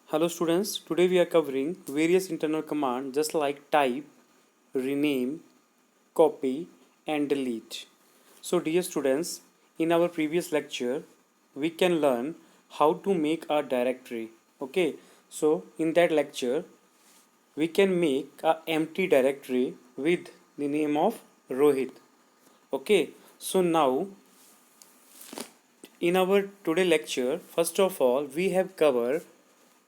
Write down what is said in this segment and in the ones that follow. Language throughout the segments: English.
Hello students, today we are covering various internal commands just like type, rename, copy and delete. So dear students, in our previous lecture we can learn how to make a directory. Okay, so in that lecture we can make a empty directory with the name of Rohit. Okay, so now in our today lecture, first of all we have covered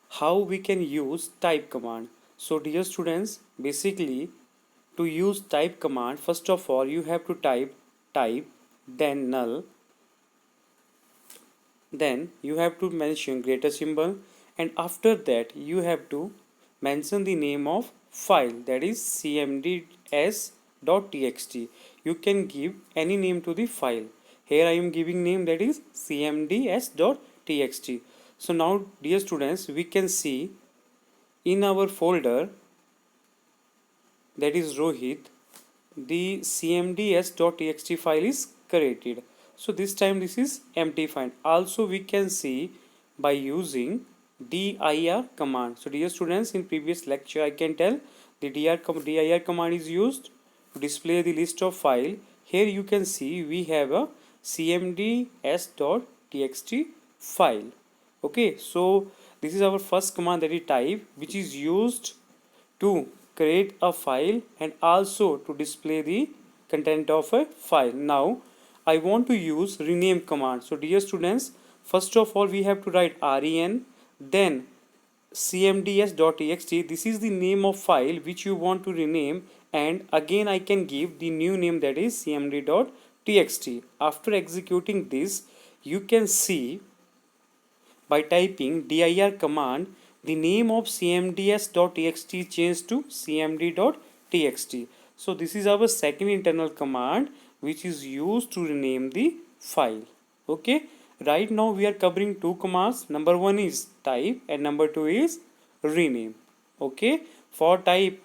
how we can use type command. So dear students, basically to use type command, first of all you have to type, then null, then you have to mention greater symbol, and after that you have to mention the name of file, that is cmds.txt. You can give any name to the file. Here I am giving name, that is cmds.txt. So now dear students, we can see in our folder, that is Rohit, the cmds.txt file is created. So this time this is empty file. Also we can see by using dir command. So dear students, in previous lecture I can tell the dir command is used to display the list of file. Here you can see we have a cmds.txt file. Okay, so this is our first command, that is type, which is used to create a file and also to display the content of a file. Now I want to use rename command. So dear students, first of all we have to write ren, then cmds.txt. This is the name of file which you want to rename, and again I can give the new name, that is cmd.txt. After executing this, you can see by typing dir command, the name of cmds.txt changed to cmd.txt. So this is our second internal command which is used to rename the file. Okay, right now we are covering two commands. Number one is type and number two is rename. Okay, for type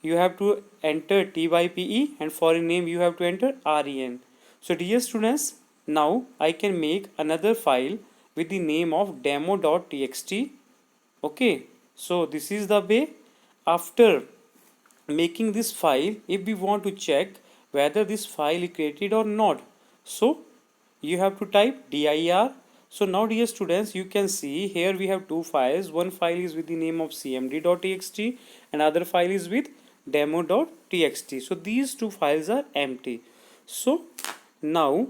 you have to enter type and for rename you have to enter ren. So dear students, now I can make another file with the name of demo.txt. Okay, so this is the way. After making this file, if we want to check whether this file is created or not, so you have to type dir. So now dear students, you can see here we have two files. One file is with the name of cmd.txt and other file is with demo.txt. So these two files are empty. So now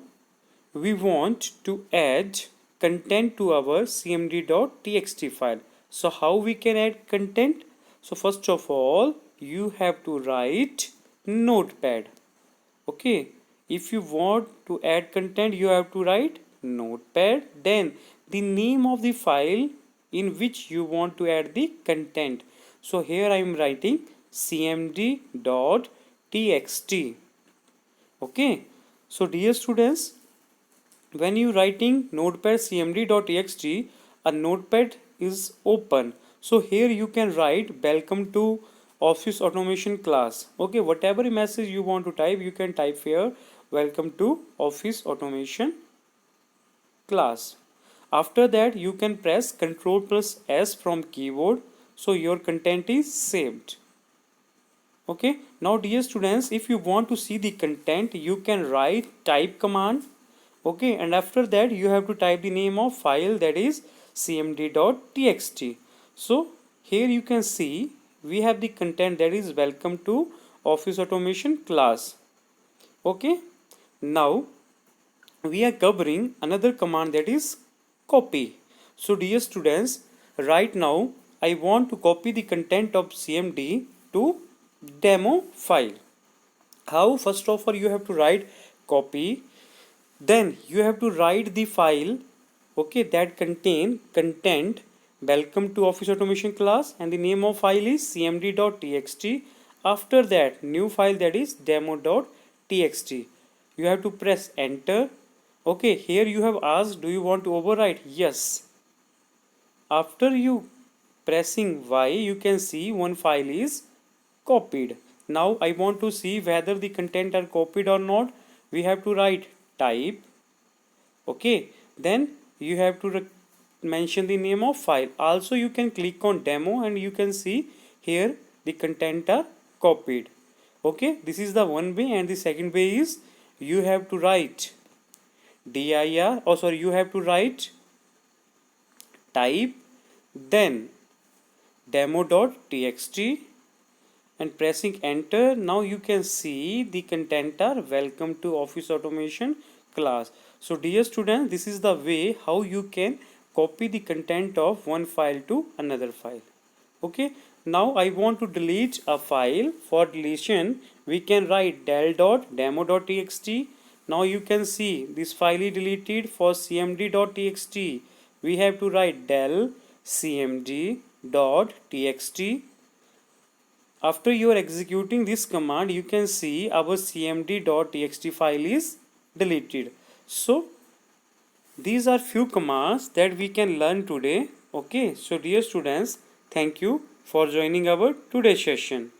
we want to add content to our cmd.txt file. So how we can add content? So first of all you have to write notepad. Okay, if you want to add content you have to write notepad, then the name of the file in which you want to add the content. So here I am writing cmd.txt. Okay, so dear students, when you writing notepad cmd.txt, a notepad is open. So here you can write welcome to office automation class. Okay, whatever message you want to type, you can type here welcome to office automation class. After that you can press Ctrl plus S from keyboard, so your content is saved. Okay, now dear students, if you want to see the content you can write type command. Okay, and after that you have to type the name of file, that is cmd.txt. So here you can see we have the content, that is welcome to office automation class. Okay, now we are covering another command, that is copy. So dear students, right now I want to copy the content of cmd to demo file. How? First of all you have to write copy, then you have to write the file, okay, that contain content welcome to office automation class, and the name of file is cmd.txt. After that new file, that is demo.txt. You have to press enter. Okay, here you have asked do you want to overwrite? Yes. After you pressing Y, you can see one file is copied. Now I want to see whether the content are copied or not. We have to write type. Okay, then you have to mention the name of file. Also you can click on demo and you can see here the content are copied. Okay, this is the one way, and the second way is you have to write dir, or sorry, you have to write type then demo.txt and pressing enter. Now you can see the content are welcome to Office Automation class. So dear students, this is the way how you can copy the content of one file to another file. Okay, now I want to delete a file. For deletion we can write del.demo.txt. now you can see this file is deleted. For cmd.txt we have to write del cmd.txt. After you are executing this command, you can see our cmd.txt file is deleted. So these are few commands that we can learn today. Okay, so dear students, thank you for joining our today's session.